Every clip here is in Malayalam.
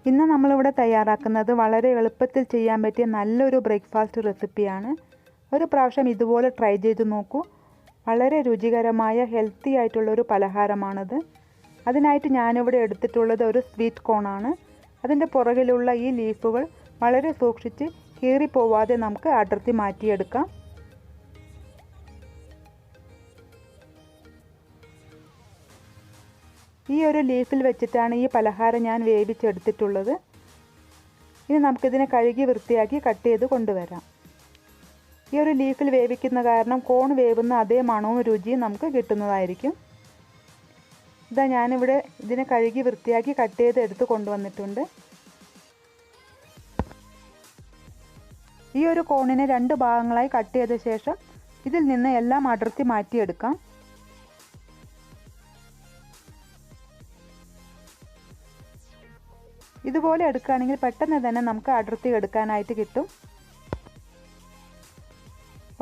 ഇന്ന് നമ്മളിവിടെ തയ്യാറാക്കുന്നത് വളരെ എളുപ്പത്തിൽ ചെയ്യാൻ പറ്റിയ നല്ലൊരു ബ്രേക്ക്ഫാസ്റ്റ് റെസിപ്പിയാണ്. ഒരു പ്രാവശ്യം ഇതുപോലെ ട്രൈ ചെയ്ത് നോക്കൂ. വളരെ രുചികരമായ ഹെൽത്തി ആയിട്ടുള്ളൊരു പലഹാരമാണത്. അതിനായിട്ട് ഞാനിവിടെ എടുത്തിട്ടുള്ളത് ഒരു സ്വീറ്റ് കോണാണ്. അതിൻ്റെ പുറകിലുള്ള ഈ ലീഫുകൾ വളരെ സൂക്ഷിച്ച് കീറിപ്പോവാതെ നമുക്ക് അടർത്തി മാറ്റിയെടുക്കാം. ഈ ഒരു ലീഫിൽ വെച്ചിട്ടാണ് ഈ പലഹാരം ഞാൻ വേവിച്ചെടുത്തിട്ടുള്ളത്. ഇനി നമുക്കിതിനെ കഴുകി വൃത്തിയാക്കി കട്ട് ചെയ്ത് കൊണ്ടുവരാം. ഈ ഒരു ലീഫിൽ വേവിക്കുന്ന കാരണം കോൺ വേവുന്ന അതേ മണവും രുചിയും നമുക്ക് കിട്ടുന്നതായിരിക്കും. ഇതാ ഞാനിവിടെ ഇതിനെ കഴുകി വൃത്തിയാക്കി കട്ട് ചെയ്ത് എടുത്ത് കൊണ്ടുവന്നിട്ടുണ്ട്. ഈ ഒരു കോണിനെ 2 ഭാഗങ്ങളായി കട്ട് ചെയ്ത ശേഷം ഇതിൽ നിന്ന് എല്ലാം അടർത്തി മാറ്റിയെടുക്കാം. ഇതുപോലെ എടുക്കുകയാണെങ്കിൽ പെട്ടെന്ന് തന്നെ നമുക്ക് അടർത്തി എടുക്കാനായിട്ട് കിട്ടും.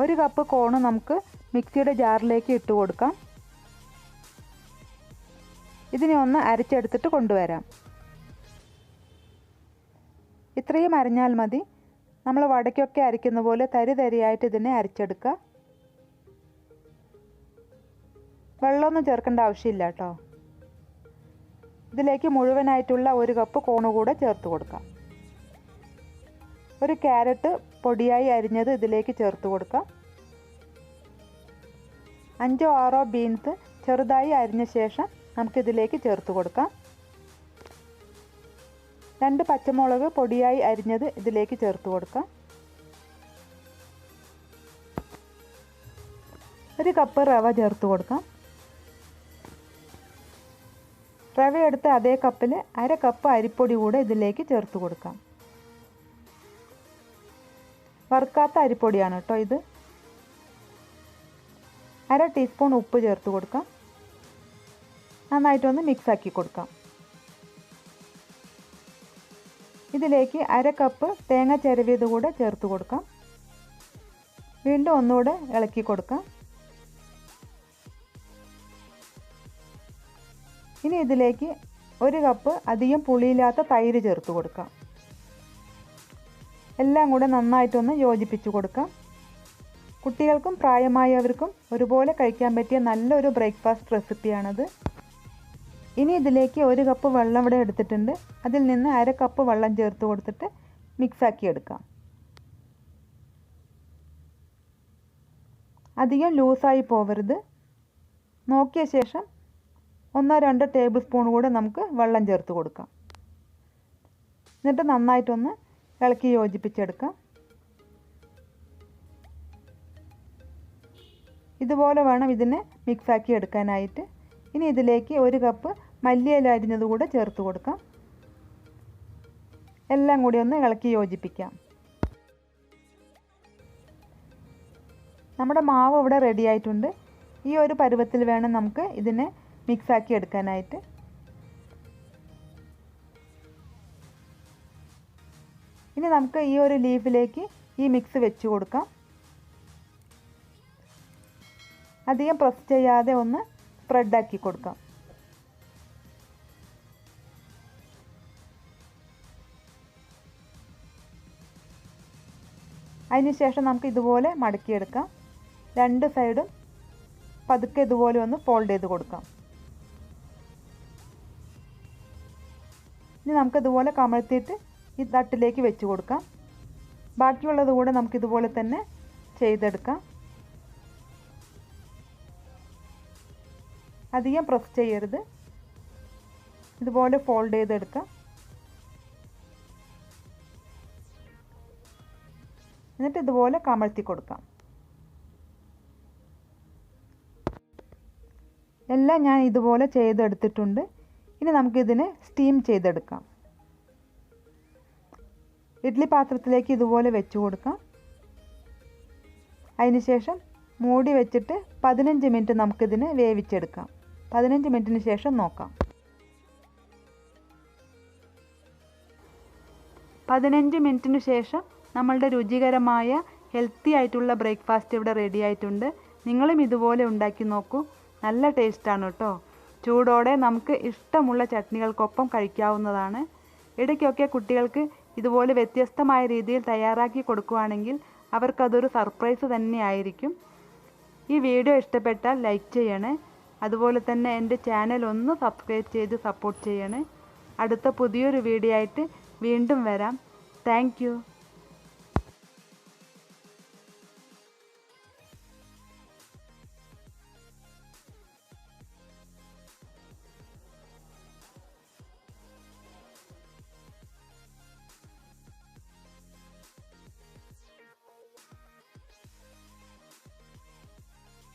1 കപ്പ് കോൺ നമുക്ക് മിക്സിയുടെ ജാറിലേക്ക് ഇട്ട് കൊടുക്കാം. ഇതിനെ ഒന്ന് അരച്ചെടുത്തിട്ട് കൊണ്ടുവരാം. ഇത്രയും അരഞ്ഞാൽ മതി. നമ്മൾ വടക്കൊക്കെ അരയ്ക്കുന്ന പോലെ തരി തരിയായിട്ട് ഇതിനെ അരച്ചെടുക്കുക. വെള്ളമൊന്നും ചേർക്കേണ്ട ആവശ്യമില്ല കേട്ടോ. ഇതിലേക്ക് മുഴുവനായിട്ടുള്ള 1 കപ്പ് കോൺ കൂടെ ചേർത്ത് കൊടുക്കാം. 1 ക്യാരറ്റ് പൊടിയായി അരിഞ്ഞത് ഇതിലേക്ക് ചേർത്ത് കൊടുക്കാം. 5 or 6 ബീൻസ് ചെറുതായി അരിഞ്ഞ ശേഷം നമുക്കിതിലേക്ക് ചേർത്ത് കൊടുക്കാം. 2 പച്ചമുളക് പൊടിയായി അരിഞ്ഞത് ഇതിലേക്ക് ചേർത്ത് കൊടുക്കാം. 1 കപ്പ് റവ ചേർത്ത് കൊടുക്കാം. റവ എടുത്ത് അതേ കപ്പിൽ 1/2 കപ്പ് അരിപ്പൊടി കൂടെ ഇതിലേക്ക് ചേർത്ത് കൊടുക്കാം. വറുക്കാത്ത അരിപ്പൊടിയാണ് കേട്ടോ ഇത്. 1/2 ടീസ്പൂൺ ഉപ്പ് ചേർത്ത് കൊടുക്കാം. നന്നായിട്ടൊന്ന് മിക്സ് ആക്കി കൊടുക്കാം. ഇതിലേക്ക് 1/2 കപ്പ് തേങ്ങ ചിരവിയത് കൂടെ ചേർത്ത് കൊടുക്കാം. വീണ്ടും ഒന്നുകൂടെ ഇളക്കി കൊടുക്കാം. ഇനി ഇതിലേക്ക് 1 കപ്പ് അധികം പുളിയില്ലാത്ത തൈര് ചേർത്ത് കൊടുക്കാം. എല്ലാം കൂടെ നന്നായിട്ടൊന്ന് യോജിപ്പിച്ച് കൊടുക്കാം. കുട്ടികൾക്കും പ്രായമായവർക്കും ഒരുപോലെ കഴിക്കാൻ പറ്റിയ നല്ലൊരു ബ്രേക്ക്ഫാസ്റ്റ് റെസിപ്പിയാണത്. ഇനി ഇതിലേക്ക് 1 കപ്പ് വെള്ളം ഇവിടെ എടുത്തിട്ടുണ്ട്. അതിൽ നിന്ന് 1/2 കപ്പ് വെള്ളം ചേർത്ത് കൊടുത്തിട്ട് മിക്സാക്കി എടുക്കാം. അധികം ലൂസായി പോവരുത്. നോക്കിയ ശേഷം 1-2 ടേബിൾ സ്പൂൺ കൂടെ നമുക്ക് വെള്ളം ചേർത്ത് കൊടുക്കാം. എന്നിട്ട് നന്നായിട്ടൊന്ന് ഇളക്കി യോജിപ്പിച്ചെടുക്കാം. ഇതുപോലെ വേണം ഇതിനെ മിക്സാക്കി എടുക്കാനായിട്ട്. ഇനി ഇതിലേക്ക് 1 കപ്പ് മല്ലിയില അരിഞ്ഞത് കൂടെ ചേർത്ത് കൊടുക്കാം. എല്ലാം കൂടി ഒന്ന് ഇളക്കി യോജിപ്പിക്കാം. നമ്മുടെ മാവ് ഇവിടെ റെഡി ആയിട്ടുണ്ട്. ഈ ഒരു പരുവത്തിൽ വേണം നമുക്ക് ഇതിനെ മിക്സാക്കി എടുക്കാനായിട്ട്. ഇനി നമുക്ക് ഈ ഒരു ലീഫിലേക്ക് ഈ മിക്സ് വെച്ച് കൊടുക്കാം. അധികം പ്രസ് ചെയ്യാതെ ഒന്ന് സ്പ്രെഡാക്കി കൊടുക്കാം. അതിനുശേഷം നമുക്ക് ഇതുപോലെ മടക്കിയെടുക്കാം. 2 സൈഡും പതുക്കെ ഇതുപോലെ ഒന്ന് ഫോൾഡ് ചെയ്ത് കൊടുക്കാം. ഇനി നമുക്കിതുപോലെ കമഴ്ത്തിയിട്ട് ഈ തട്ടിലേക്ക് വെച്ച് കൊടുക്കാം. ബാക്കിയുള്ളത് കൂടെ നമുക്കിതുപോലെ തന്നെ ചെയ്തെടുക്കാം. അധികം പ്രസ് ചെയ്യരുത്. ഇതുപോലെ ഫോൾഡ് ചെയ്തെടുക്കാം. എന്നിട്ട് ഇതുപോലെ കമഴ്ത്തി കൊടുക്കാം. എല്ലാം ഞാൻ ഇതുപോലെ ചെയ്തെടുത്തിട്ടുണ്ട്. ഇനി നമുക്കിതിനെ സ്റ്റീം ചെയ്തെടുക്കാം. ഇഡ്ഡലി പാത്രത്തിലേക്ക് ഇതുപോലെ വെച്ച് കൊടുക്കാം. അതിനുശേഷം മൂടി വെച്ചിട്ട് 15 മിനിറ്റ് നമുക്കിതിനെ വേവിച്ചെടുക്കാം. 15 മിനിറ്റിന് ശേഷം നോക്കാം. 15 മിനിറ്റിന് ശേഷം നമ്മളുടെ രുചികരമായ ഹെൽത്തി ആയിട്ടുള്ള ബ്രേക്ക്ഫാസ്റ്റ് ഇവിടെ റെഡി ആയിട്ടുണ്ട്. നിങ്ങളും ഇതുപോലെ ഉണ്ടാക്കി നോക്കൂ. നല്ല ടേസ്റ്റാണ് കേട്ടോ. ചൂടോടെ നമുക്ക് ഇഷ്ടമുള്ള ചട്നികൾക്കൊപ്പം കഴിക്കാവുന്നതാണ്. ഇടയ്ക്കൊക്കെ കുട്ടികൾക്ക് ഇതുപോലെ വ്യത്യസ്തമായ രീതിയിൽ തയ്യാറാക്കി കൊടുക്കുകയാണെങ്കിൽ അവർക്കതൊരു സർപ്രൈസ് തന്നെയായിരിക്കും. ഈ വീഡിയോ ഇഷ്ടപ്പെട്ടാൽ ലൈക്ക് ചെയ്യണേ. അതുപോലെ തന്നെ എൻ്റെ ചാനൽ ഒന്ന് സബ്സ്ക്രൈബ് ചെയ്ത് സപ്പോർട്ട് ചെയ്യണേ. അടുത്ത പുതിയൊരു വീഡിയോ ആയിട്ട് വീണ്ടും വരാം. Thank you.